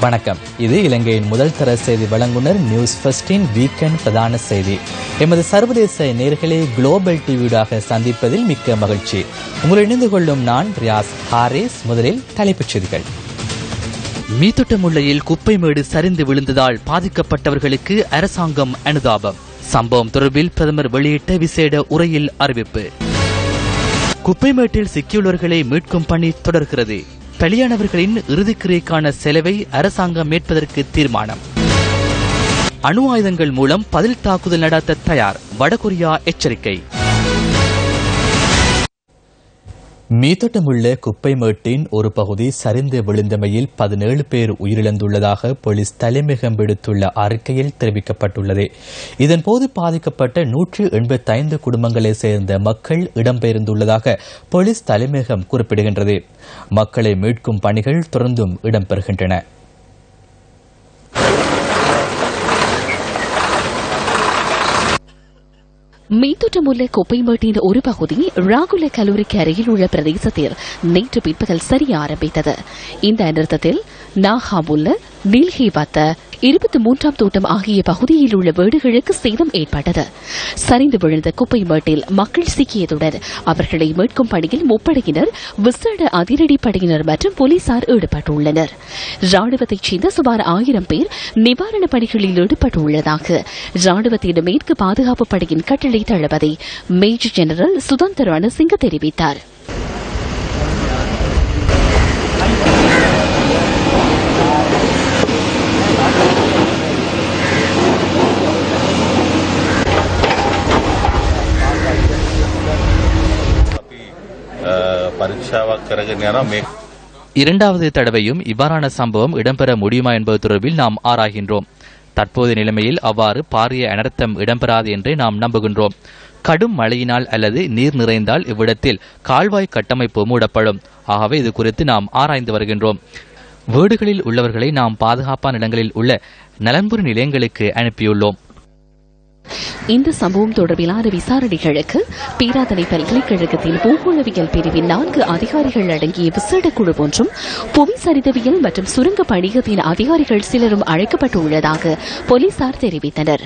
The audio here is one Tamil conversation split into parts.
வணக்கம். இது இலங்கையின் முதல் தர செய்தி வழங்குனர் நியூஸ் ஃபர்ஸ்டின் வீக்கெண்ட் பிரதான செய்தி. எமது சர்வதேச நேயர்களை குளோபல் டிவியூடாக சந்திப்பதில் மிக்க மகிழ்ச்சி. உங்களை இணைந்து கொள்ளும் நான் ரியாஸ் ஹாரிஸ். முதலில் தலைப்புச் செய்திகள். மீத்தொட்ட முல்லையில் குப்பை மேடு சரிந்து விழுந்ததால் பாதிக்கப்பட்டவர்களுக்கு அரசாங்கம் அனுதாபம். சம்பவம் தொடர்பில் பிரதமர் வெளியிட்ட விசேட உரையில் அறிவிப்பு. குப்பைமேட்டில் சிக்கியுள்ளவர்களை மீட்கும் பணி தொடர்கிறது. பலியானவர்களின் இறுதிக்கிரைக்கான செலவை அரசாங்கம் மேற்பதற்கு தீர்மானம். அணு ஆயுதங்கள் மூலம் பதில் தாக்குதல் நடத்த தயார், வடகொரியா எச்சரிக்கை. மீத்தொட்டமுள்ள குப்பை மேட்டின் ஒரு பகுதி சரிந்து விழுந்தமையில் 17 பேர் உயிரிழந்துள்ளதாக போலீஸ் தலைமையகம் விடுத்துள்ள அறிக்கையில் தெரிவிக்கப்பட்டுள்ளது. இதன்போது பாதிக்கப்பட்ட 185 குடும்பங்களைச் சேர்ந்த மக்கள் இடம்பெயர்ந்துள்ளதாக போலீஸ் தலைமையகம் குறிப்பிடுகின்றது. மக்களை மீட்கும் பணிகள் தொடர்ந்தும் இடம்பெறுகின்றன. மீத்தொட்டமுள்ள குப்பைமேட்டின் ஒரு பகுதி ராகுல கல்லூரிக்கு அருகில் உள்ள பிரதேசத்தில் நேற்று பிற்பகல் சரிய ஆரம்பித்தது. இந்த அனர்த்தத்தில் நாகாமுல்ல, நீல்ஹேவத்த, 23ஆம் தோட்டம் ஆகிய பகுதியில் உள்ள வீடுகளுக்கு சேதம் ஏற்பட்டது. சரிந்து விழுந்த குப்பைமேட்டில் மக்கள் சிக்கியதுடன் அவர்களை மீட்கும் பணியில் முப்படையினர், விசேட அதிரடிப்படையினர் மற்றும் போலீசார் ஈடுபட்டுள்ளனர். ராணுவத்தைச் சேர்ந்த சுமார் 1000 பேர் நிவாரணப் பணிகளில் ஈடுபட்டுள்ளதாக ராணுவத்தின் மேற்கு பாதுகாப்பு படையின் கட்டளை தளபதி மேஜர் ஜெனரல் சுதந்திர ரணசிங்க தெரிவித்தார். இரண்டாவது தடவையும் இவ்வாறான சம்பவம் இடம்பெற முடியுமா என்பது தொடர்பில் நாம் ஆராய்கின்றோம். தற்போதைய நிலைமையில் அவ்வாறு பாரிய அனர்த்தம் இடம்பெறாது என்றே நாம் நம்புகின்றோம். கடும் மழையினால் அல்லது நீர் நிறைந்தால் இவ்விடத்தில் கால்வாய் கட்டமைப்பு மூடப்படும். ஆகவே இது குறித்து நாம் ஆராய்ந்து வருகின்றோம். வீடுகளில் உள்ளவர்களை நாம் பாதுகாப்பான இடங்களில் உள்ள நலன்புரி நிலையங்களுக்கு அனுப்பியுள்ளோம். இந்த சம்பவம் தொடர்பிலான விசாரணைகளுக்கு பேராதனை பல்கலைக்கழகத்தின் பூகோளவியல் பிரிவின் 4 அதிகாரிகள் அடங்கிய விசேட குழு ஒன்றும், புவி சரிதவியல் மற்றும் சுரங்க பணியகத்தின் அதிகாரிகள் சிலரும் அழைக்கப்பட்டுள்ளதாக போலீசார் தெரிவித்தனர்.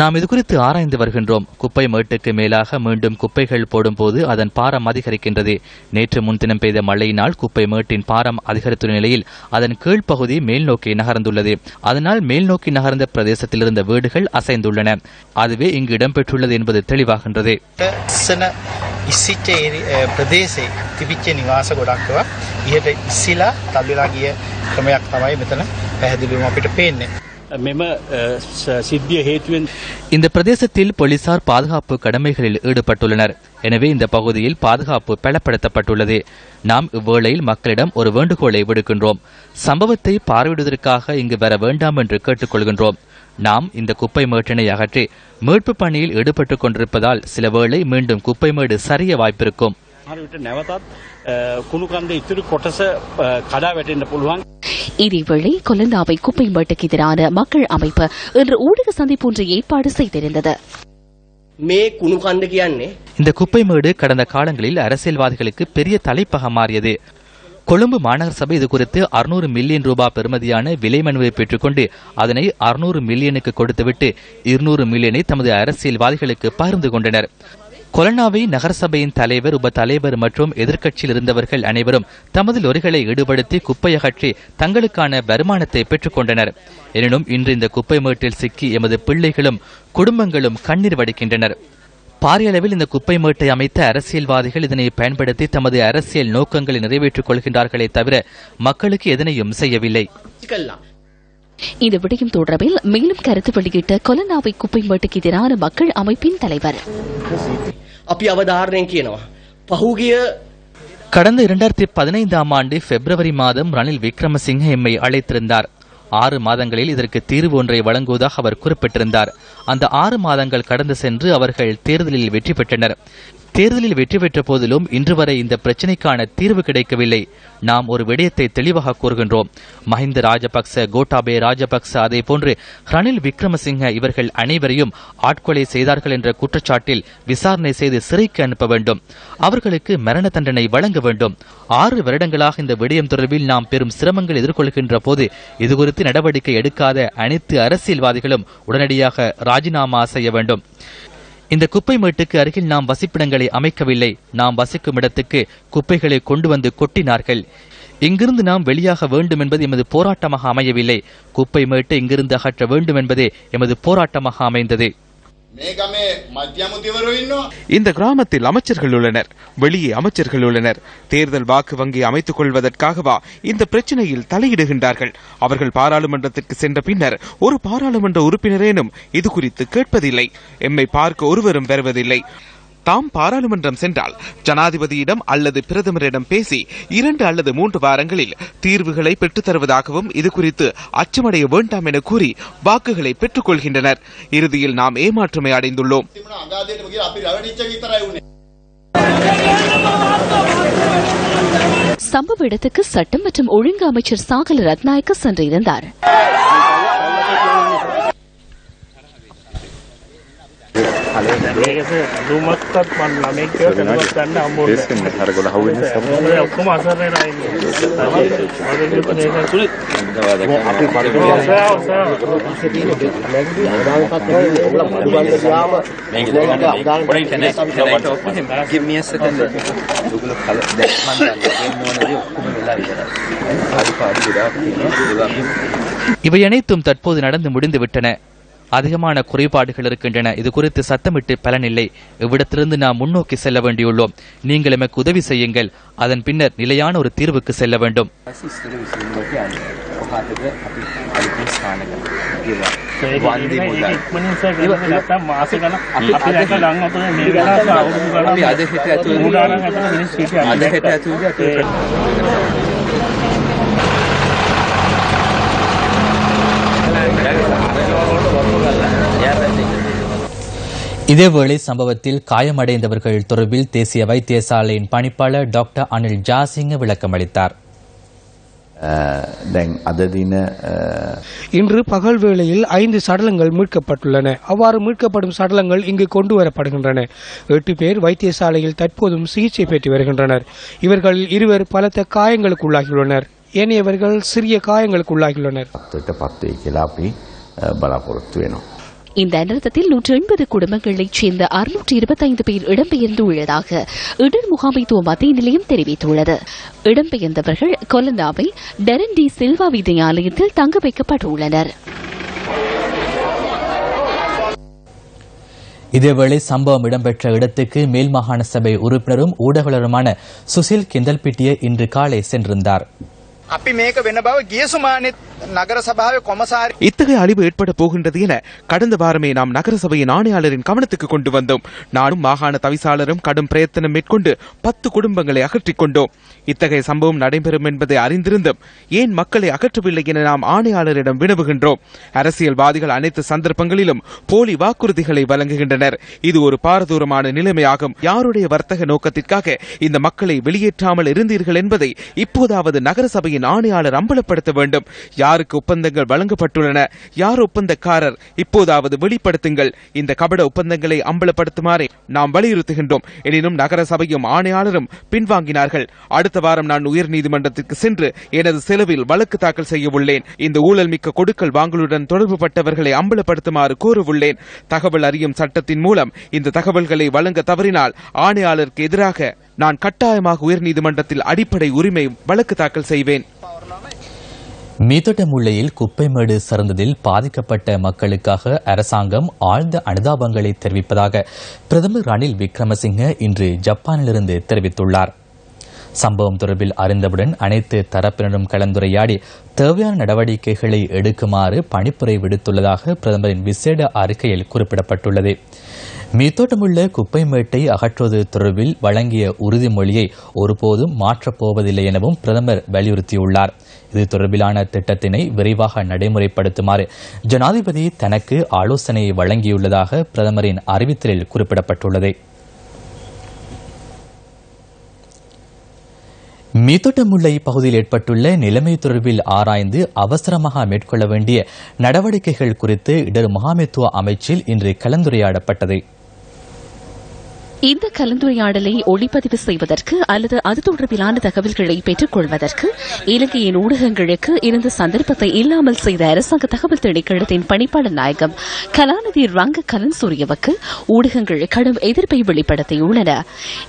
நாம் இதுகுறித்து ஆராய்ந்து வருகின்றோம். குப்பை மேட்டுக்கு மேலாக மீண்டும் குப்பைகள் போடும்போது அதன் பாரம் அதிகரிக்கின்றது. நேற்று முன்தினம் பெய்த மழையினால் குப்பை மேட்டின் பாரம் அதிகரித்துள்ள நிலையில் அதன் கீழ்ப்பகுதி மேல் நோக்கி நகர்ந்துள்ளது. அதனால் மேல் நோக்கி நகர்ந்த பிரதேசத்தில் இருந்த வீடுகள் அசைந்துள்ளன. அதுவே இங்கு இடம்பெற்றுள்ளது என்பது தெளிவாகின்றது. இந்த பிரதேசத்தில் போலீசார் பாதுகாப்பு கடமைகளில் ஈடுபட்டுள்ளனர். எனவே இந்த பகுதியில் பாதுகாப்பு பலப்படுத்தப்பட்டுள்ளது. நாம் இவ்வேளையில் மக்களிடம் ஒரு வேண்டுகோளை விடுக்கின்றோம். சம்பவத்தை பார்வையிடுவதற்காக இங்கு வர வேண்டாம் என்று கேட்டுக்கொள்கின்றோம். நாம் இந்த குப்பை மேட்டினை அகற்றி மீட்பு பணியில் ஈடுபட்டுக் கொண்டிருப்பதால் சில வேளை மீண்டும் குப்பை மேடு சரிய வாய்ப்பிருக்கும். இதேவேளை கொலந்தாவை குப்பை மேட்டுக்கு எதிரான மக்கள் அமைப்பு இன்று ஊடக சந்திப்பு ஒன்றை ஏற்பாடு செய்திருந்தது. இந்த குப்பை மேடு கடந்த காலங்களில் அரசியல்வாதிகளுக்கு பெரிய தலைப்பக மாறியது. கொழும்பு மாநகர சபை இது குறித்து 600 மில்லியன் ரூபாய் பெறுமதியான விலை மனுவை பெற்றுக்கொண்டு அதனை 600 மில்லியனுக்கு கொடுத்துவிட்டு 200 மில்லியனை தமது அரசியல்வாதிகளுக்கு பகிர்ந்து கொண்டனர். கொலனாவை நகரசபையின் தலைவர், உப தலைவர் மற்றும் எதிர்க்கட்சியில் இருந்தவர்கள் அனைவரும் தமது லொரிகளை ஈடுபடுத்தி குப்பை அகற்றி தங்களுக்கான வருமானத்தை பெற்றுக் கொண்டனர். எனினும் இன்று இந்த குப்பை மேட்டில் சிக்கி எமது பிள்ளைகளும் குடும்பங்களும் கண்ணீர் வடிக்கின்றனர். பாரிய அளவில் இந்த குப்பை மேட்டை அமைத்த அரசியல்வாதிகள் இதனை பயன்படுத்தி தமது அரசியல் நோக்கங்களை நிறைவேற்றிக் கொள்கின்றார்களே தவிர மக்களுக்கு எதனையும் செய்யவில்லை. இந்த விடயம் தொடர்பில் மேலும் கருத்து வெளியிட்ட கொலனாவை குப்பை மேட்டுக்கு எதிரான மக்கள் அமைப்பின் தலைவர், கடந்த 2015ஆம் ஆண்டு பிப்ரவரி மாதம் ரணில் விக்ரமசிங்க எம்மை அழைத்திருந்தார். 6 மாதங்களில் இதற்கு தீர்வு ஒன்றை வழங்குவதாக அவர் குறிப்பிட்டிருந்தார். அந்த 6 மாதங்கள் கடந்து சென்று அவர்கள் தேர்தலில் வெற்றி பெற்றனர். தேர்தலில் வெற்றி பெற்ற போதிலும் இன்று வரை இந்த பிரச்சினைக்கான தீர்வு கிடைக்கவில்லை. நாம் ஒரு விடயத்தை தெளிவாக கூறுகின்றோம். மஹிந்த ராஜபக்ச, கோட்டாபே ராஜபக்ச, அதே போன்று ரணில் விக்ரமசிங்க இவர்கள் அனைவரையும் ஆட்கொலை செய்தார்கள் என்ற குற்றச்சாட்டில் விசாரணை செய்து சிறைக்கு அனுப்ப வேண்டும். அவர்களுக்கு மரண தண்டனை வழங்க வேண்டும். 6 வருடங்களாக இந்த விடயம் தொடர்பில் நாம் பெரும் சிரமங்கள் எதிர்கொள்கின்ற போது இதுகுறித்து நடவடிக்கை எடுக்காத அனைத்து அரசியல்வாதிகளும் உடனடியாக ராஜினாமா செய்ய வேண்டும். இந்த குப்பை மேட்டுக்கு அருகில் நாம் வசிப்பிடங்களை அமைக்கவில்லை. நாம் வசிக்கும் இடத்துக்கு குப்பைகளை கொண்டு வந்து கொட்டினார்கள். இங்கிருந்து நாம் வெளியாக வேண்டும் என்பது எமது போராட்டமாக அமையவில்லை. குப்பை மேட்டு இங்கிருந்து அகற்ற வேண்டும் என்பதே எமது போராட்டமாக அமைந்தது. இந்த கிராமத்தில் அமைச்சர்கள் உள்ளனர், வெளியே அமைச்சர்கள் உள்ளனர். தேர்தல் வாக்கு வங்கி அமைத்துக் கொள்வதற்காகவா இந்த பிரச்சனையில் தலையிடுகின்றார்கள்? அவர்கள் பாராளுமன்றத்திற்கு சென்ற பின்னர் ஒரு பாராளுமன்ற உறுப்பினரேனும் இது குறித்து கேட்பதில்லை. எம்மை பார்க்க ஒருவரும் வருவதில்லை. தாம் பாராளுமன்றம் சென்றால் ஜனாதிபதியிடம் அல்லது பிரதமரிடம் பேசி 2 அல்லது 3 வாரங்களில் தீர்வுகளை பெற்றுத் தருவதாகவும் இது குறித்து அச்சமடைய வேண்டாம் என கூறி வாக்குகளை பெற்றுக் கொள்கின்றனர். இறுதியில் நாம் ஏமாற்றமே அடைந்துள்ளோம். சம்பவ இடத்துக்கு சட்டம் மற்றும் ஒழுங்கு அமைச்சர் சாகல ரத்நாயக்க சென்றிருந்தார். இவை அனைத்தும் தற்போது நடந்து முடிந்துவிட்டன. அதிகமான குறைபாடுகள் இருக்கின்றன. இது குறித்து சத்தமிட்டு பலனில்லை. இவ்விடத்திலிருந்து நாம் முன்னோக்கி செல்ல வேண்டியுள்ளோம். நீங்கள் எமக்கு உதவி செய்யுங்கள். அதன் பின்னர் நிலையான ஒரு தீர்வுக்கு செல்ல வேண்டும். இதேவேளை சம்பவத்தில் காயமடைந்தவர்கள் தொடர்பில் தேசிய வைத்தியசாலையின் பணிப்பாளர் டாக்டர் அனில் ஜாசிங்க விளக்கம் அளித்தார். இன்று பகல் வேளையில் 5 சடலங்கள் மீட்கப்பட்டுள்ளன. அவ்வாறு மீட்கப்படும் சடலங்கள் இங்கு கொண்டு வரப்படுகின்றன. 8 பேர் வைத்தியசாலையில் தற்போதும் சிகிச்சை பெற்று வருகின்றனர். இவர்கள் 2 பலத்த காயங்களுக்குள்ளாகியுள்ளனர். ஏனையவர்கள் சிறிய காயங்களுக்குள்ளாகியுள்ளனர். இந்த அனர்த்தத்தில் 180 குடும்பங்களைச் சேர்ந்த 625 பேர் இடம்பெயர்ந்துள்ளதாக இடர் முகாமைத்துவ மத்திய நிலையம் தெரிவித்துள்ளது. இடம்பெயர்ந்தவர்கள் கொலந்தாவை டெரன் டி சில்வா வித்தியாலயத்தில் தங்க வைக்கப்பட்டுள்ளனர். இதேவேளை சம்பவம் இடம்பெற்ற இடத்துக்கு மேல் மாகாண சபை உறுப்பினரும் ஊடகருமான சுசில் கிண்டல்பிட்டிய இன்று காலை சென்றிருந்தார். இத்தகைய அழிவு ஏற்பட போகின்றது என கடந்த வாரமே நாம் நகரசபையின் ஆணையாளரின் கவனத்துக்கு கொண்டு வந்தோம். நானும் மாகாண தவிசாளரும் கடும் பிரயத்தனம் மேற்கொண்டு 10 குடும்பங்களை அகற்றிக் கொண்டோம். இத்தகைய சம்பவம் நடைபெறும் என்பதை அறிந்திருந்தும் ஏன் மக்களை அகற்றவில்லை என நாம் ஆணையாளரிடம் வினவுகின்றோம். அரசியல்வாதிகள் அனைத்து சந்தர்ப்பங்களிலும் போலி வாக்குறுதிகளை வழங்குகின்றனர். இது ஒரு பாரதூரமான நிலைமையாகும். யாருடைய வர்த்தக நோக்கத்திற்காக இந்த மக்களை வெளியேற்றாமல் இருந்தீர்கள் என்பதை இப்போதாவது நகரசபையின் ஆணையாளர் அம்பலப்படுத்த வேண்டும். யாருக்கு ஒப்பந்தங்கள் வழங்கப்பட்டுள்ளன, யார் ஒப்பந்தக்காரர், இப்போதாவது வெளிப்படுத்துங்கள். இந்த கபட ஒப்பந்தங்களை அம்பலப்படுத்துமாறு நாம் வலியுறுத்துகின்றோம். எனினும் நகர சபையும் ஆணையாளரும் பின்வாங்கினார்கள். அடுத்த வாரம் நான் உயர்நீதிமன்றத்திற்கு சென்று எனது செலவில் வழக்கு தாக்கல் செய்ய உள்ளேன். இந்த ஊழல் மிக்க கொடுக்கல் வாங்கலுடன் தொடர்புபட்டவர்களை அம்பலப்படுத்துமாறு கோரவுள்ளேன். தகவல் அறியும் சட்டத்தின் மூலம் இந்த தகவல்களை வழங்க தவறினால் ஆணையாளருக்கு எதிராக நான் கட்டாயமாக உயர்நீதிமன்றத்தில் அடிப்படை உரிமை வழக்கு தாக்கல் செய்வேன். மீத்தொட்ட முல்லையில் குப்பைமேடு சறந்ததில் பாதிக்கப்பட்ட மக்களுக்காக அரசாங்கம் ஆழ்ந்த அனுதாபங்களை தெரிவிப்பதாக பிரதமர் ரணில் விக்ரமசிங்க இன்று ஜப்பானிலிருந்து தெரிவித்துள்ளார். சம்பவம் தொடர்பில் அறிந்தவுடன் அனைத்து தரப்பினரும் கலந்துரையாடி தேவையான நடவடிக்கைகளை எடுக்குமாறு பணிப்புரை விடுத்துள்ளதாக பிரதமரின் விசேட அறிக்கையில் குறிப்பிடப்பட்டுள்ளது. மீத்தோட்டமுள்ள குப்பை மேட்டை அகற்றுவது தொடர்பில் வழங்கிய உறுதிமொழியை ஒருபோதும் மாற்றப் போவதில்லை எனவும் பிரதமர் வலியுறுத்தியுள்ளார். இது தொடர்பிலான திட்டத்தினை விரைவாக நடைமுறைப்படுத்துமாறு ஜனாதிபதி தனக்கு ஆலோசனை வழங்கியுள்ளதாக பிரதமரின் அறிவித்தலில் குறிப்பிடப்பட்டுள்ளது. மீத்தொட்டமுல்லை பகுதியில் ஏற்பட்டுள்ள நிலைமை தொடர்பில் ஆராய்ந்து அவசரமாக மேற்கொள்ள வேண்டிய நடவடிக்கைகள் குறித்து இடர் முகாமைத்துவ அமைச்சில் இன்று கலந்துரையாடப்பட்டது. இந்த கலந்துரையாடலை ஒளிப்பதிவு செய்வதற்கு அல்லது அது தொடர்பிலான தகவல்களை பெற்றுக் கொள்வதற்கு இலங்கையின் ஊடகங்களுக்கு இருந்த சந்தர்ப்பத்தை இல்லாமல் செய்த அரசாங்க தகவல் திணைக்களத்தின் பணிப்பாளர் நாயகம் கலாநிதி ரங்க கலன்சூரியவுக்கு ஊடகங்கள் கடும் எதிர்ப்பை வெளிப்படுத்தியுள்ளன.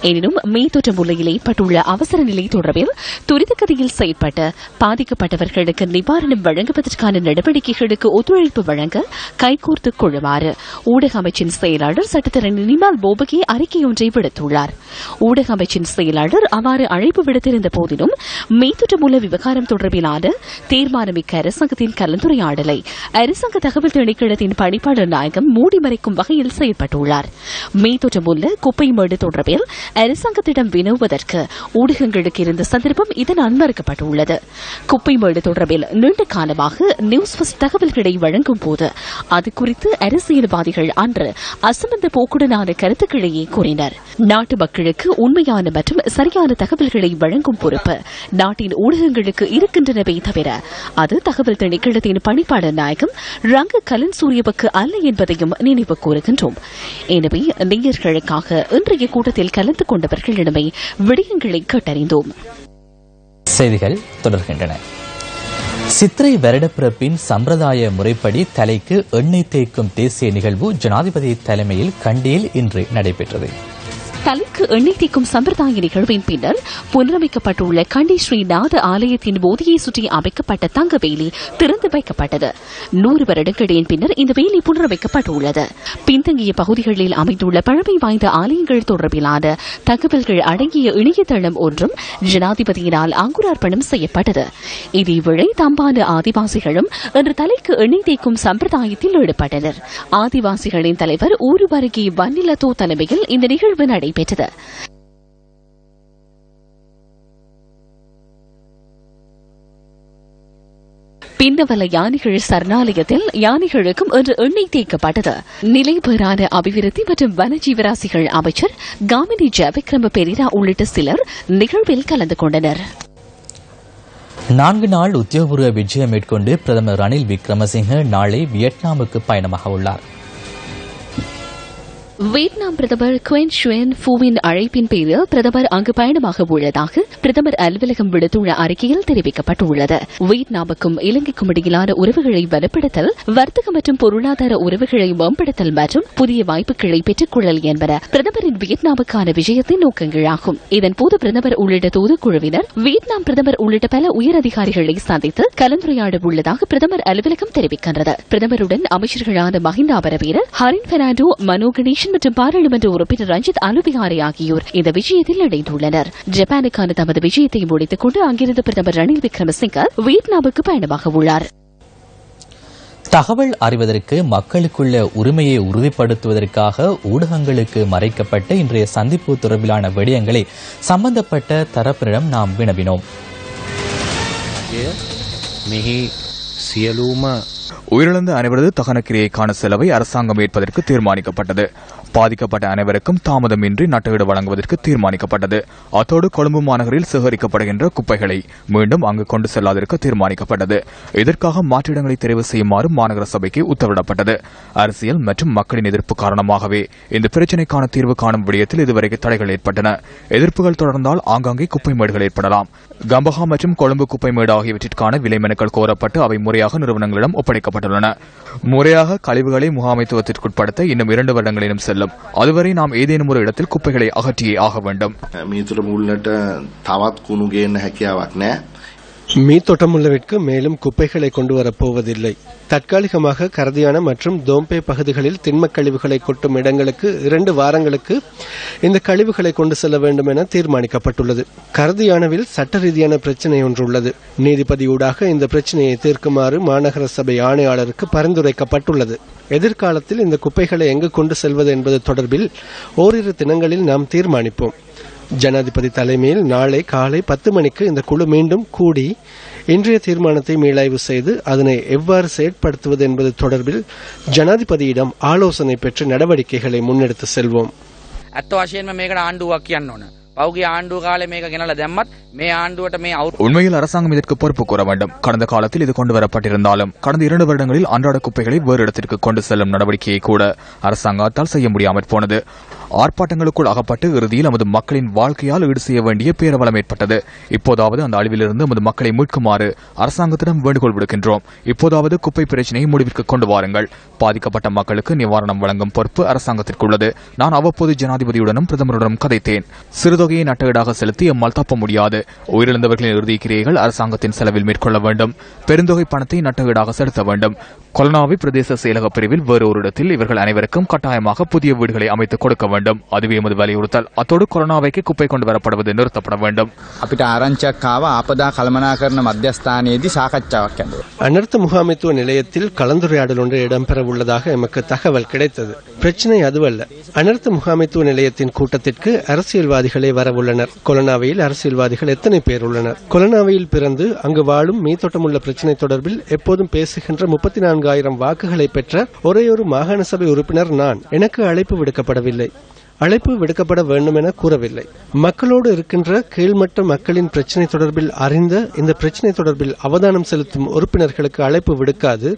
எனினும் மீத்தொற்று முல்லையில் ஏற்பட்டுள்ள அவசர நிலை தொடர்பில் துரிதகதியில் செயற்பட்டு பாதிக்கப்பட்டவர்களுக்கு நிவாரணம் வழங்குவதற்கான நடவடிக்கைகளுக்கு ஒத்துழைப்பு வழங்க கைகோர்த்து கொள்ளுமாறு ஊடக அமைச்சின் செயலாளர் சட்டத்தரணி நிமால் போபகி அறிக்கை ஒன்றை விடுத்துள்ளார். ஊடக அமைச்சின் செயலாளர் அவ்வாறு அழைப்பு விடுத்திருந்த போதிலும் மீத்தொற்றுமுல்ல விவகாரம் தொடர்பிலான தீர்மானமிக்க அரசாங்கத்தின் கலந்துரையாடலை அரசாங்க தகவல் திணைக்களத்தின் பணிப்பாளர் நாயகம் மூடி மறைக்கும் வகையில் செயல்பட்டுள்ளார். மீத்தொற்றுமுல்ல குப்பைமேடு தொடர்பில் அரசாங்கத்திடம் வினவுவதற்கு ஊடகங்களுக்கு இருந்த சந்தர்ப்பம் இதனால் மறுக்கப்பட்டுள்ளது. குப்பைமேடு தொடர்பில் நீண்ட காலமாக நியூஸ் ஃபர்ஸ்ட் தகவல்களை வழங்கும் போது அது குறித்து அரசியல்வாதிகள் அன்று அசம்பந்த போக்குடனான கருத்துக்களையே கூறினர். நாட்டு மக்களுக்கு உண்மையான மற்றும் சரியான தகவல்களை வழங்கும் பொறுப்பு நாட்டின் ஊடகங்களுக்கு இருக்கின்றனவே தவிர அது தகவல் திணைக்களத்தின் பணிப்பாளர் நாயகம் ரங்க கலன்சூரியவுக்கு அல்ல என்பதையும் நினைவு கூறுகின்றோம். எனவே நேயர்களுக்காக இன்றைய கூட்டத்தில் கலந்து கொண்டவர்களிடமே விடயங்களை கேட்டறிந்தோம். செய்திகள் தொடர்கின்றன. சித்திரை வருடப்பிறப்பின் சம்பிரதாய முறைப்படி தலைக்கு எண்ணெய் தேய்க்கும் தேசிய நிகழ்வு ஜனாதிபதி தலைமையில் கண்டியில் இன்று நடைபெற்றது. தலைக்கு எண்ணெய் தேய்க்கும் சம்பிரதாய நிகழ்வின் பின்னர் புனரமைக்கப்பட்டுள்ள கண்டி ஸ்ரீநாத ஆலயத்தின் போதியை சுற்றி அமைக்கப்பட்ட தங்க வேலி திறந்து வைக்கப்பட்டது. 100 வருடங்களின் பின்னர் இந்த வேலி புனரமைக்கப்பட்டுள்ளது. பின்தங்கிய பகுதிகளில் அமைந்துள்ள பழமை வாய்ந்த ஆலயங்கள் தொடர்பிலான தகவல்கள் அடங்கிய இணையதளம் ஒன்றும் ஜனாதிபதியினால் அங்குரார்ப்பணம் செய்யப்பட்டது. இதேவேளை தம்பான ஆதிவாசிகளும் இன்று தலைக்கு எண்ணெய் தேய்க்கும் சம்பிரதாயத்தில் ஈடுபட்டனர். ஆதிவாசிகளின் தலைவர் ஊருவருகி வன்னிலத்தோ தலைமையில் இந்த நிகழ்வு நடைபெற்றது. பின்னவல யானைகள் சரணாலயத்தில் யானைகளுக்கும் இன்று எண்ணெய் தேய்க்கப்பட்டது. நிலைபெறான அபிவிருத்தி மற்றும் வனஜீவராசிகள் அமைச்சர் காமினி ஜெயவிக்ரம பெரிரா உள்ளிட்ட சிலர் நிகழ்வில் கலந்து கொண்டனர். 4 நாள் உத்தியோகபூர்வ விஜயம் மேற்கொண்டு பிரதமர் ரணில் விக்ரமசிங்க நாளை வியட்நாமுக்கு பயணமாக உள்ளார். வியட்நாம் பிரதமர் குவென் ஷுயன் ஃபூவின் அழைப்பின் பேரில் பிரதமர் அங்கு பயணமாக உள்ளதாக பிரதமர் அலுவலகம் விடுத்துள்ள அறிக்கையில் தெரிவிக்கப்பட்டுள்ளது. வியட்நாமுக்கும் இலங்கைக்கும் இடையிலான உறவுகளை வலுப்படுத்தல், வர்த்தக மற்றும் பொருளாதார உறவுகளை மேம்படுத்தல் மற்றும் புதிய வாய்ப்புகளை பெற்றுக் கொள்ளல் என்பன பிரதமரின் வியட்நாமுக்கான விஜயத்தின் நோக்கங்களாகும். இதன்போது பிரதமர் உள்ளிட்ட தூதுக்குழுவினர் வியட்நாம் பிரதமர் உள்ளிட்ட பல உயரதிகாரிகளை சந்தித்து கலந்துரையாட உள்ளதாக பிரதமர் அலுவலகம் தெரிவிக்கின்றது. பிரதமருடன் அமைச்சர்களான மஹிந்த அமரவீர, ஹரின் பெர்னாண்டோ, மனோ கணேசன் மற்றும் பாராளுமன்ற உறுப்பினர் ரஞ்சித் அலுபிகாரி ஆகியோர் இந்த விஜயத்தில் இணைந்துள்ளனர். ஜப்பானுக்கான தமது விஜயத்தை முடித்துக் கொண்டு அங்கிருந்து பிரதமர் ரணில் விக்ரமசிங்க வியட்நாமுக்கு பயணமாக உள்ளார். தகவல் அறிவதற்கு மக்களுக்குள்ள உரிமையை உறுதிப்படுத்துவதற்காக ஊடகங்களுக்கு மறைக்கப்பட்ட இன்றைய சந்திப்பு தொடர்பிலான விடயங்களை சம்பந்தப்பட்ட தரப்பினரிடம் நாம் வினவினோம். உயிரிழந்த அனைவரது தகனக்கிரியைக்கான செலவை அரசாங்கம் ஏற்பதற்கு தீர்மானிக்கப்பட்டது. பாதிக்கப்பட்ட அனைவருக்கும் தாமதமின்றி நட்டஈடு வழங்குவதற்கு தீர்மானிக்கப்பட்டது. அத்தோடு கொழும்பு மாநகரில் சேகரிக்கப்படுகின்ற குப்பைகளை மீண்டும் அங்கு கொண்டு செல்லாததற்கு தீர்மானிக்கப்பட்டது. இதற்காக மாற்றிடங்களை தெரிவு செய்யுமாறு மாநகர சபைக்கு உத்தரவிடப்பட்டது. அரசியல் மற்றும் மக்களின் எதிர்ப்பு காரணமாகவே இந்த பிரச்சினைக்கான தீர்வு காணும் விடயத்தில் இதுவரை தடைகள் ஏற்பட்டன. எதிர்ப்புகள் தொடர்ந்தால் ஆங்காங்கே குப்பை மேடுகள் ஏற்படலாம். கம்பஹா மற்றும் கொழும்பு குப்பை மேடு ஆகியவற்றிற்கான விலை மனுக்கள் கோரப்பட்டு அவை முறையாக நிறுவனங்களிடம் ஒப்படைக்கப்பட்டுள்ளன. முறையாக கழிவுகளை முகாமைத்துவத்திற்குட்படுத்த இன்னும் 2 வருடங்களிலும் செல்லும். அதுவரை நாம் ஏதேனும் ஒரு இடத்தில் குப்பைகளை அகற்றியே ஆக வேண்டும். மீத்தொட்டமுல்லவிற்கு மேலும் குப்பைகளை கொண்டு வரப்போவதில்லை. தற்காலிகமாக கரதியான மற்றும் தோம்பே பகுதிகளில் திண்மக் கழிவுகளை கொட்டும் இடங்களுக்கு 2 வாரங்களுக்கு இந்த கழிவுகளை கொண்டு செல்ல வேண்டும் என தீர்மானிக்கப்பட்டுள்ளது. கரதியானவில் சட்ட ரீதியான பிரச்சினை ஒன்று உள்ளது. நீதிபதியூடாக இந்த பிரச்சினையை தீர்க்குமாறு மாநகர சபை ஆணையாளருக்கு பரிந்துரைக்கப்பட்டுள்ளது. எதிர்காலத்தில் இந்த குப்பைகளை எங்கு கொண்டு செல்வது என்பது தொடர்பில் ஓரிரு தினங்களில் நாம் தீர்மானிப்போம். ஜனாதிபதி தலைமையில் நாளை காலை 10 மணிக்கு இந்த குழு மீண்டும் கூடி இன்றைய தீர்மானத்தை மீளாய்வு செய்து அதனை எவ்வாறு செயற்படுத்துவது என்பது தொடர்பில் ஜனாதிபதியிடம் ஆலோசனை பெற்று நடவடிக்கைகளை முன்னெடுத்து செல்வோம். අත්ත වශයෙන්ම මේකට ආණ්ඩුවක් කියන්න ඕන. පෞගේ ආණ්ඩුව කාලේ මේක ගෙනලා දැම්මත් මේ ආණ්ඩුවට මේ உண்மையில் அரசாங்கம் இதற்கு பொறுப்பு கூற வேண்டும். கடந்த காலத்தில் இது கொண்டு வரப்பட்டிருந்தாலும் கடந்த 2 வருடங்களில் அன்றாட குப்பைகளை வேறு இடத்திற்கு கொண்டு செல்லும் நடவடிக்கையை கூட அரசாங்கத்தால் செய்ய முடியாமற் போனது. ஆர்ப்பாட்டங்களுக்குள் அகப்பட்டு இறுதியில் நமது மக்களின் வாழ்க்கையால் ஈடு செய்ய வேண்டிய பேரவலம் ஏற்பட்டது. இப்போதாவது அந்த அழிவிலிருந்து நமது மக்களை மீட்குமாறு அரசாங்கத்திடம் வேண்டுகோள் விடுக்கின்றோம். இப்போதாவது குப்பை பிரச்சினையை முடிவிற்கு கொண்டு வாருங்கள். பாதிக்கப்பட்ட மக்களுக்கு நிவாரணம் வழங்கும் பொறுப்பு அரசாங்கத்திற்குள்ளது. நான் அவ்வப்போது ஜனாதிபதியுடனும் பிரதமருடனும் கதைத்தேன். சிறுதொகையை நட்டஈடாக செலுத்தி எம்மால் தப்ப முடியாது. உயிரிழந்தவர்களின் இறுதி கிரியைகள் அரசாங்கத்தின் செலவில் மேற்கொள்ள வேண்டும். பெருந்தொகை பணத்தை நட்டஈடாக செலுத்த வேண்டும். கொலனாவி பிரதேச செயலக பிரிவில் வேறு ஒரு இடத்தில் இவர்கள் அனைவருக்கும் கட்டாயமாக புதிய வீடுகளை அமைத்துக் கொடுக்க வேண்டும். அதுவே எமது வலியுறுத்தல். அத்தோடு கொரோனாவைக்கு குப்பை கொண்டு வரப்படுவது நிறுத்தப்பட வேண்டும். අපිට ආරංචියක් ආව ආපදා කළමනාකරණ මධ්‍යස්ථානයේදී සාකච්ඡාවක් යනවා. அனர்த்த முகாமைத்துவ நிலையத்தில் கலந்துரையாடல் ஒன்று இடம்பெற உள்ளதாக எமக்கு தகவல் கிடைத்தது. பிரச்சனை அதுவல்ல. அனர்த்த முகாமைத்துவ நிலையத்தின் கூட்டத்திற்கு அரசியல்வாதிகளே வரவுள்ளனர். கொலனாவையில் அரசியல்வாதிகள் எத்தனை பேர் உள்ளனர்? கொலனாவையில் பிறந்து அங்கு வாழும் மீத்தோட்டமுள்ள பிரச்சினை தொடர்பில் எப்போதும் பேசுகின்ற 34,000 வாக்குகளை பெற்ற ஒரே ஒரு மாகாண சபை உறுப்பினர் நான். எனக்கு அழைப்பு விடுக்கப்படவில்லை. அழைப்பு விடுக்கப்பட வேண்டும் என கூறவில்லை. மக்களோடு இருக்கின்ற கீழ்மட்ட மக்களின் பிரச்சினை தொடர்பில் அறிந்த இந்த பிரச்சினை தொடர்பில் அவதானம் செலுத்தும் உறுப்பினர்களுக்கு அழைப்பு விடுக்காது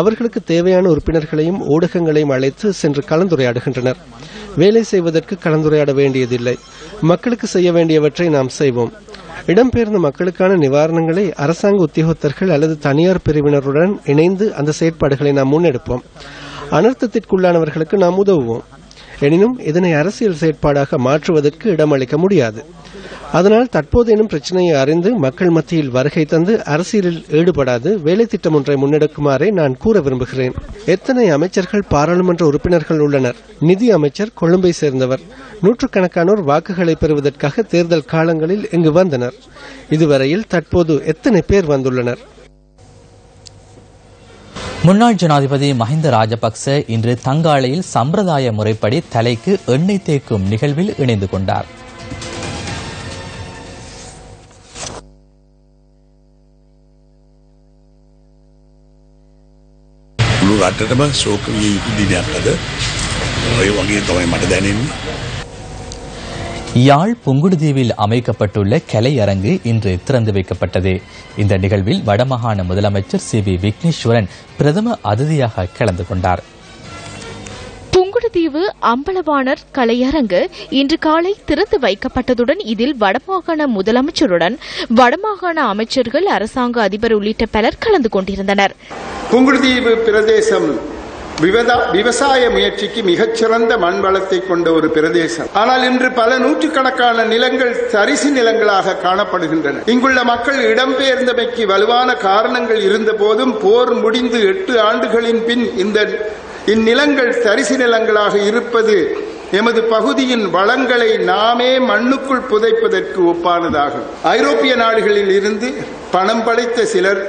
அவர்களுக்கு தேவையான உறுப்பினர்களையும் ஊடகங்களையும் அழைத்து சென்று கலந்துரையாடுகின்றனர். வேலை செய்வதற்கு கலந்துரையாட வேண்டியதில்லை. மக்களுக்கு செய்ய வேண்டியவற்றை நாம் செய்வோம். இடம்பெயர்ந்த மக்களுக்கான நிவாரணங்களை அரசாங்க உத்தியோகத்தர்கள் அல்லது தனியார் பிரிவினருடன் இணைந்து அந்த செயற்பாடுகளை நாம் முன்னெடுப்போம். அனர்த்தத்திற்குள்ளானவர்களுக்கு நாம் உதவுவோம். எனினும் இதனை அரசியல் செயற்பாடாக மாற்றுவதற்கு இடமளிக்க முடியாது. அதனால் தற்போதேனும் பிரச்சனையை அறிந்து மக்கள் மத்தியில் வருகை தந்து அரசியலில் ஈடுபடாது வேலை திட்டம் ஒன்றை முன்னெடுக்குமாறே நான் கூற விரும்புகிறேன். எத்தனை அமைச்சர்கள் பாராளுமன்ற உறுப்பினர்கள் உள்ளனர். நிதி அமைச்சர் கொழும்பை சேர்ந்தவர். நூற்றுக்கணக்கானோர் வாக்குகளை பெறுவதற்காக தேர்தல் காலங்களில் இங்கு வந்தனர். இதுவரையில் தற்போது எத்தனை பேர் வந்துள்ளனர்? முன்னாள் ஜனாதிபதி மஹிந்த ராஜபக்ச இன்று தங்காலையில் சம்பிரதாய முறைப்படி தலைக்கு எண்ணெய் தேய்க்கும் நிகழ்வில் இணைந்து கொண்டார். රටටම ශෝක විය යුතු දිනයක් අද. ඔය වගේ තමයි මට දැනෙන්නේ. யாழ் புங்குடுதீவில் அமைக்கப்பட்டுள்ள கலையரங்கு இன்று திறந்து வைக்கப்பட்டது. இந்த நிகழ்வில் வடமாகாண முதலமைச்சர் சி.வி. விக்னேஸ்வரன் பிரதம அதிதியாக கலந்து கொண்டார். புங்குடுதீவு அம்பலவாணர் கலையரங்கு இன்று காலை திறந்து வைக்கப்பட்டதுடன் இதில் வடமாகாண முதலமைச்சருடன் வடமாகாண அமைச்சர்கள் அரசாங்க அதிபர் உள்ளிட்ட பலர் கலந்து கொண்டிருந்தனர். புங்குடுதீவு பிரதேசம் விவசாய முயற்சிக்கு மிகச்சிறந்த மண் வளத்தை கொண்ட ஒரு பிரதேசம். ஆனால் இன்று பல நூற்றுக்கணக்கான நிலங்கள் தரிசு நிலங்களாக காணப்படுகின்றன. இங்குள்ள மக்கள் இடம்பெயர்ந்தமைக்கு வலுவான காரணங்கள் இருந்த போதும் போர் முடிந்து 8 ஆண்டுகளின் பின் இந்நிலங்கள் தரிசு நிலங்களாக இருப்பது எமது பகுதியின் வளங்களை நாமே மண்ணுக்குள் புதைப்பதற்கு ஒப்பானதாகும். ஐரோப்பிய நாடுகளில் இருந்து பணம் படைத்த சிலர்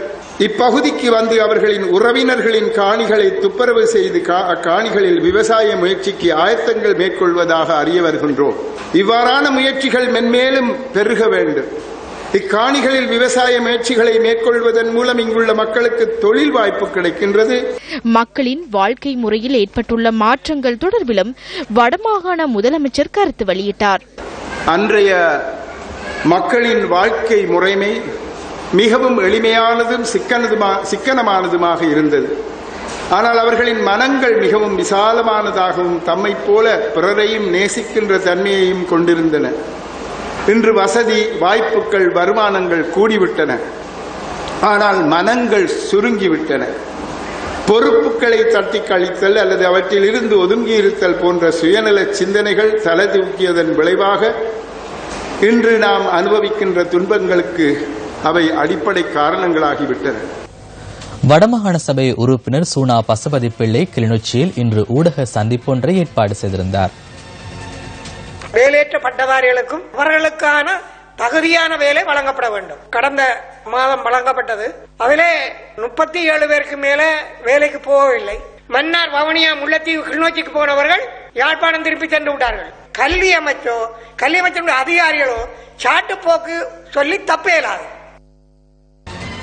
இப்பகுதிக்கு வந்து அவர்களின் உறவினர்களின் காணிகளை துப்புரவு செய்து காணிகளில் விவசாய முயற்சிக்கு ஆயத்தங்கள் மேற்கொள்வதாக அறிய வருகின்றோம். இவ்வாறான முயற்சிகள் மென்மேலும் பெருக வேண்டும். இக்காணிகளில் விவசாய முயற்சிகளை மேற்கொள்வதன் மூலம் இங்குள்ள மக்களுக்கு தொழில் வாய்ப்பு கிடைக்கின்றது. மக்களின் வாழ்க்கை முறையில் ஏற்பட்டுள்ள மாற்றங்கள் தொடர்பிலும் வடமாகாண முதலமைச்சர் கருத்து வெளியிட்டார். அன்றைய மக்களின் வாழ்க்கை முறைமை மிகவும் எளிமையானதும் சிக்கனமானதுமாக இருந்தது. ஆனால் அவர்களின் மனங்கள் மிகவும் விசாலமானதாகவும் தம்மை போல பிறரையும் நேசிக்கின்ற தன்மையையும் கொண்டிருந்தன. இன்று வசதி வாய்ப்புகள் வருமானங்கள் கூடிவிட்டன. ஆனால் மனங்கள் சுருங்கிவிட்டன. பொறுப்புகளை தட்டி கழித்தல் அல்லது அவற்றில் இருந்து ஒதுங்கி இருத்தல் போன்ற சுயநல சிந்தனைகள் தலை தூக்கியதன் விளைவாக இன்று நாம் அனுபவிக்கின்ற துன்பங்களுக்கு அவை அடிப்படை காரணங்களாகிவிட்டன. வடமாகாண சபை உறுப்பினர் சூனா பசுபதி பிள்ளை கிளிநொச்சியில் இன்று ஊடக சந்திப்பொன்றை ஏற்பாடு செய்திருந்தார். வேலையற்ற பட்டதாரிகளுக்கும் அவர்களுக்கான தகுதியான வேலை வழங்கப்பட வேண்டும். கடந்த மாதம் வழங்கப்பட்டது. அதிலே 37 பேருக்கு மேல வேலைக்கு போகவில்லை. மன்னார், வவுனியா, முல்லைத்தீவு, கிளிநொச்சிக்கு போனவர்கள் யாழ்ப்பாணம் திருப்பி சென்று விட்டார்கள். கல்வி அமைச்சருடைய அதிகாரிகளோ சாட்டுப்போக்கு சொல்லி தப்பேலாது.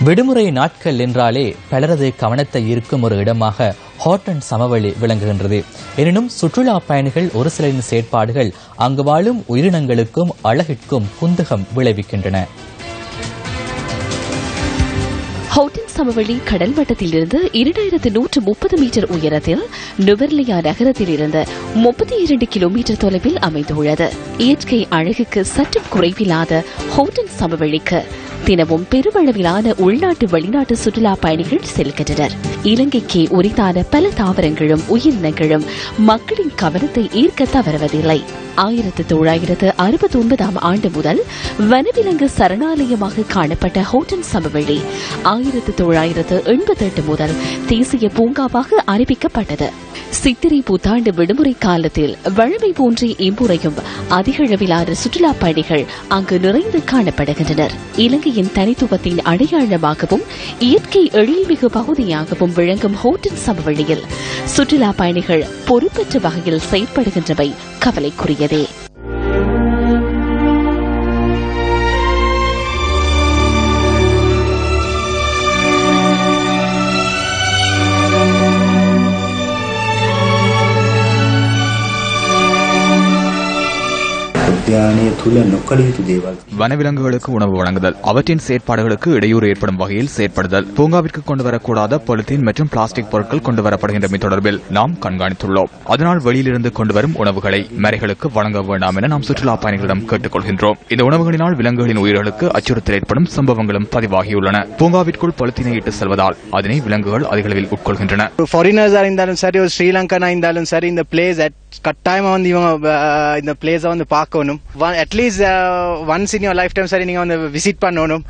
விடுமுறை நாட்கள் என்றாலே பலரது கவனத்தை ஈர்க்கும் ஒரு இடமாக ஹோட்டன் சமவெளி விளங்குகின்றது. எனினும் சுற்றுலா பயணிகள் ஒரு சிலரின் செயற்பாடுகள் அங்கு வாழும் உயிரினங்களுக்கும் அழகிற்கும் குந்தகம் விளைவிக்கின்றன. ஹோட்டன் சமவெளி கடல் மட்டத்திலிருந்து 2130 மீட்டர் உயரத்தில் நுவர்லியா நகரத்தில் இருந்து 32 கிலோமீட்டர் தொலைவில் அமைந்துள்ளது. இயற்கை அழகுக்கு சற்றும் குறைவில்லாத ஹோட்டன் சமவெளிக்கு தினமும் பெருமளவிலான உள்நாட்டு வெளிநாட்டு சுற்றுலா பயணிகள் செல்கின்றனர். இலங்கைக்கு உரித்தான பல தாவரங்களும் உயிரினங்களும் மக்களின் கவனத்தை ஈர்க்க தவறுவதில்லை. 1969 ஆண்டு முதல் வனவிலங்கு சரணாலயமாக காணப்பட்ட ஹோட்டன் சமவெளி 1988 முதல் தேசிய பூங்காவாக அறிவிக்கப்பட்டது. சித்திரை புத்தாண்டு விடுமுறை காலத்தில் வழமை போன்றே இம்முறையும் அதிக அளவிலான சுற்றுலா பயணிகள் அங்கு நிறைந்து காணப்படுகின்றனர். இலங்கையின் தனித்துவத்தின் அடையாளமாகவும் இயற்கை எழில்மிகு பகுதியாகவும் விளங்கும் ஹோட்டன் சமவெளியில் சுற்றுலா பயணிகள் பொறுப்பற்ற வகையில் செயல்படுகின்றவை கவலைக்குரியதே. வனவிலங்குகளுக்கு உணவு வழங்குதல், அவற்றின் செயற்பாடுகளுக்கு இடையூறு ஏற்படும் வகையில் செயற்படுதல், பூங்காவிற்கு கொண்டுவரக்கூடாத பொலித்தீன் மற்றும் பிளாஸ்டிக் பொருட்கள் கொண்டுவரப்படுகின்றமை தொடர்பில் நாம் கண்காணித்துள்ளோம். அதனால் வெளியிலிருந்து கொண்டுவரும் உணவுகளை மரைகளுக்கு வழங்க வேண்டாம் என நாம் சுற்றுலா பயணிகளிடம் கேட்டுக் கொள்கின்றோம். இந்த உணவுகளினால் விலங்குகளின் உயிர்களுக்கு அச்சுறுத்தல் ஏற்படும் சம்பவங்களும் பதிவாகியுள்ளன. பூங்காவிற்குள் பொலித்தீனை இட்டு செல்வதால் அதனை விலங்குகள் அதிகளவில் உட்கொள்கின்றன. ஃபாரினர்ஸா இருந்தாலும் சரி, ஒரு ஸ்ரீலங்கனா இருந்தாலும் சரி, இந்த பிளேஸ் கட்டாயமா வந்து இவங்க இந்த பிளேஸ வந்து பார்க்கணும். At least once in your life time சரி நீங்க வந்து விசிட் பண்ணணும்.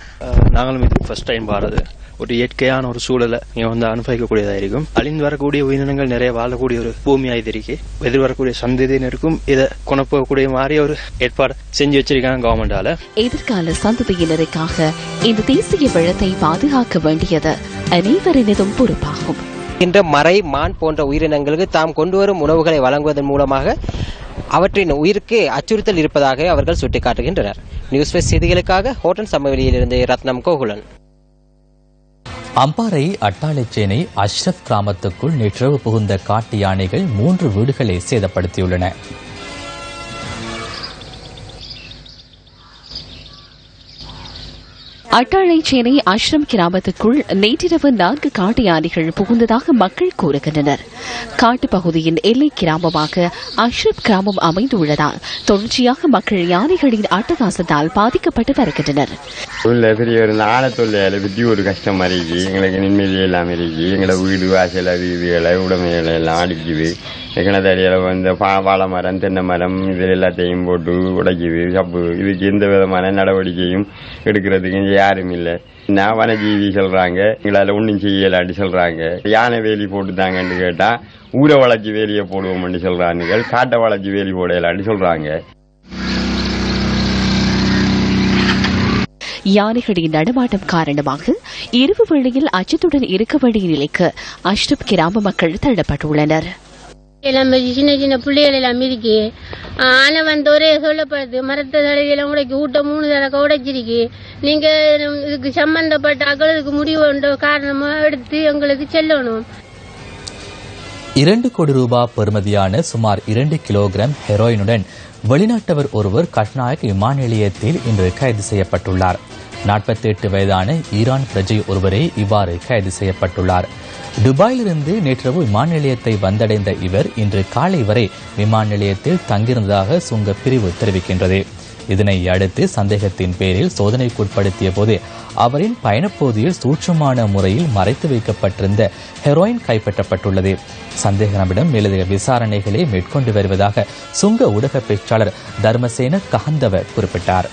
நாங்களும் இது ஃபர்ஸ்ட் டைம் பாரது ஒரு இயற்கையான ஒரு சூழலை நீங்க வந்து அனுபவிக்கக்கூடியதா இருக்கும். அழிந்து வரக்கூடிய உயிரினங்கள் நிறைய வாழக்கூடிய ஒரு பூமியாக இருக்கு. எதிர்வரக்கூடிய சந்ததியினருக்கும் இதை கொணப்போகக்கூடிய மாதிரி ஒரு ஏற்பாடு செஞ்சு வச்சிருக்காங்க கவர்மெண்டால. எதிர்கால சந்ததியினருக்காக இந்த தேசிய வளத்தை பாதுகாக்க வேண்டியது அனைவரினதும் பொறுப்பாகும். இன்ற மறை, மான் போன்ற உயிரினங்களுக்கு தாம் கொண்டுவரும் உணவுகளை வழங்குவதன் மூலமாக அவற்றின் உயிருக்கு அச்சுறுத்தல் இருப்பதாக அவர்கள் சுட்டிக்காட்டுகின்றனர். நியூஸ் ஃபெஸ்ட் செய்திகளுக்காக ஹோட்டன் சமவெளியிலிருந்து ரத்னம் கோகுலன். அம்பாறை அட்டாளைச்சேனை அஷ்ரப் கிராமத்துக்குள் நேற்றிரவு புகுந்த காட்டு யானைகள் 3 வீடுகளை சேதப்படுத்தியுள்ளன. அட்டாளைச்சேனை அஷ்ரம் கிராமத்துக்குள் நேற்றிரவு 4 காட்டு யானைகள் புகுந்ததாக மக்கள் கூறுகின்றனர். காட்டுப் பகுதியின் எல்லை கிராமமாக அஷ்ரப் கிராமம் அமைந்துள்ளதால் தொடர்ச்சியாக மக்கள் யானைகளின் அட்டகாசத்தால் பாதிக்கப்பட்டு வருகின்றனர். பெரிய ஒரு ஆழத்தொல்லையால பற்றி ஒரு கஷ்டம் இருக்கு. எங்களுக்கு நிம்மதி எல்லாம் இருக்கு. எங்களை வீடு வாசல வீடுகளை உடமைகளை எல்லாம் அடிக்குது. கிணத்தடியில வந்து வாழை மரம், தென்னை மரம் இதில் எல்லாத்தையும் போட்டு உடைக்குது. சப்பு இதுக்கு எந்த விதமான நடவடிக்கையும் எடுக்கிறதுக்கு யாரும் இல்லை. நான் வனஜீவி சொல்றாங்க, எங்களால ஒன்றும் செய்யலான்னு சொல்றாங்க. யானை வேலி போட்டுதாங்கன்னு கேட்டா ஊரை வளைச்சி வேலியை போடுவோம்னு சொல்றாங்க. காட்டை வளைச்சி வேலி போடலான்னு சொல்றாங்க. யானைகளின் நடமாட்டம் காரணமாக இரவு வேளையில் அச்சத்துடன் இருக்க வேண்டிய நிலைக்கு அஷ்ரப் கிராம மக்கள் தள்ளப்பட்டுள்ளனர். எல்லாம் சின்ன சின்ன பிள்ளைகள் எல்லாம் இருக்கு. ஆனை வந்து ஒரே சொல்லப்படுது, மரத்த தலையெல்லாம் உடைக்கி ஊட்ட 3 தடவை உடைச்சிருக்கு. நீங்க இதுக்கு சம்பந்தப்பட்ட அகலுக்கு முடிவு காரணமா எடுத்து எங்களுக்கு செல்லணும். 2 கோடி ரூபாய் பெறுமதியான சுமார் 2 கிலோகிராம் ஹெரோயினுடன் வெளிநாட்டவர் ஒருவர் கட்நாயக் விமான நிலையத்தில் இன்று கைது செய்யப்பட்டுள்ளார். 48 வயதான ஈரான் பிரஜை ஒருவரே இவ்வாறு கைது செய்யப்பட்டுள்ளார். துபாயிலிருந்து நேற்றிரவு விமான நிலையத்தை வந்தடைந்த இவர் இன்று காலை வரை விமான நிலையத்தில் தங்கியிருந்ததாக சுங்க பிரிவு தெரிவிக்கின்றது. இதனை அடுத்து சந்தேகத்தின் பேரில் சோதனைக்குட்படுத்திய போது அவரின் பயணப்பகுதியில் சூட்சமான முறையில் மறைத்து வைக்கப்பட்டிருந்த ஹெரோயின் கைப்பற்றப்பட்டுள்ளது. சந்தேக நபரிடம் மேலதிக விசாரணைகளை மேற்கொண்டு வருவதாக சுங்க ஊடக பேச்சாளர் தர்மசேன கஹந்தவ குறிப்பிட்டார்.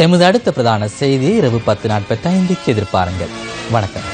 எமது அடுத்த பிரதான செய்தியை இரவு 10:45 எதிர்பாருங்கள். வணக்கம்.